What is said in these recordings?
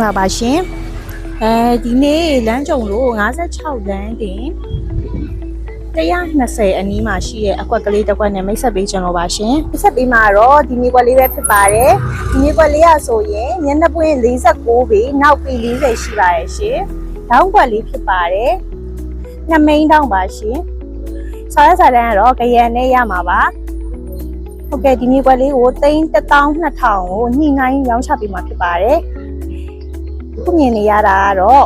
လာပါရှင်ဒီနေ့လမ်းကြုံလို့56လမ်းတင်120အနီးမှာရှိတဲ့အကွက်ကလေးတစ်ကွက်နဲ့မိတ်ဆက်ပေးကြလို့ပါရှင်မိတ်ဆက်ပေးမှာတော့ဒီမြေကွက်လေးပဲဖြစ်ပါတယ်ဒီမြေကွက်လေးကဆိုရင်မျက်နှာပွင့်49ပေနောက်ပေ40ရှိပါရဲ့ရှင်ဒေါင်းကွက်လေးဖြစ်ပါတယ်ညမိန်တောင်းပါရှင်ဆော်ရစာတန်းကတော့ကြရန်နဲ့ရမှာပါဟုတ်ကဲ့ဒီမြေကွက်လေးကို31200ကိုညှိနှိုင်းရောင်းချပေးမှာဖြစ်ပါတယ်ခုမြင်နေရတာကတော့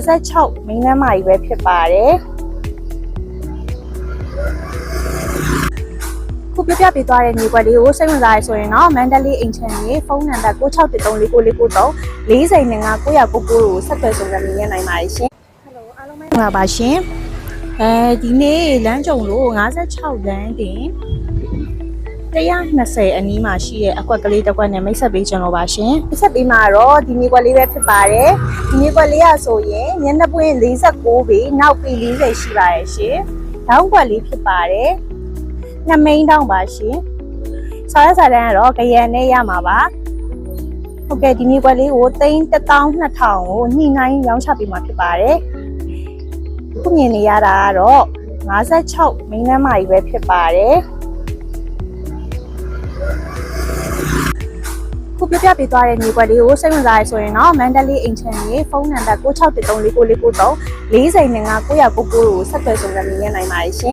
56မိန်းလမ်းမကြီးပဲဖြစ်ပါတယ်ခုပြပြပေးသွားတဲ့မြေကွက်လေးကိုစိတ်ဝင်စားရဆိုရင်တော့မန္တလေးအိမ်ချမ်းကြီးဖုန်းနံပါတ်96134949 40နဲ့999ကိုဆက်သွယ်ဆောင်ရွက်နေနိုင်ပါတယ်ရှင်ဟယ်လိုအားလုံးမင်္ဂလာပါရှင်ဒီနေ့လမ်းကြုံလို့56လမ်းတင်120အနီးမှာရှိတဲ့အကွက်ကလေးတစ်ကွက်နဲ့မိတ်ဆက်ပေးကြလို့ပါရှင်မိတ်ဆက်ပေးမှာတော့ဒီမြေကွက်လေးပဲဖြစ်ပါတယ်ဒီမြေကွက်လေးကဆိုရင်မျက်နှာပွင့်49ပေနောက်ပေ40ရှိပါရဲ့ရှင်ဒေါင်းကွက်လေးဖြစ်ပါတယ်ညမိန်တောင်းပါရှင်ဆော်ရစာတန်းကတော့ကြရန်နဲ့ရမှာပါဟုတ်ကဲ့ဒီမြေကွက်လေးကို31200ကိုညှိနှိုင်းရောင်းချပေးမှာဖြစ်ပါတယ်ခုမြင်နေရတာကတော့56မိန်းလမ်းမကြီးပဲဖြစ်ပါတယ်ခုပြပြပေးသွားတဲ့မြေကွက်လေးကိုစိတ်ဝင်စားရဆိုရင်တော့မန္တလေးအိမ်ချမ်းကြီးဖုန်းနံပါတ်96134949 40နဲ့999ကိုဆက်သွယ်ဆောင်ရွက်နေနိုင်ပါတယ်ရှင်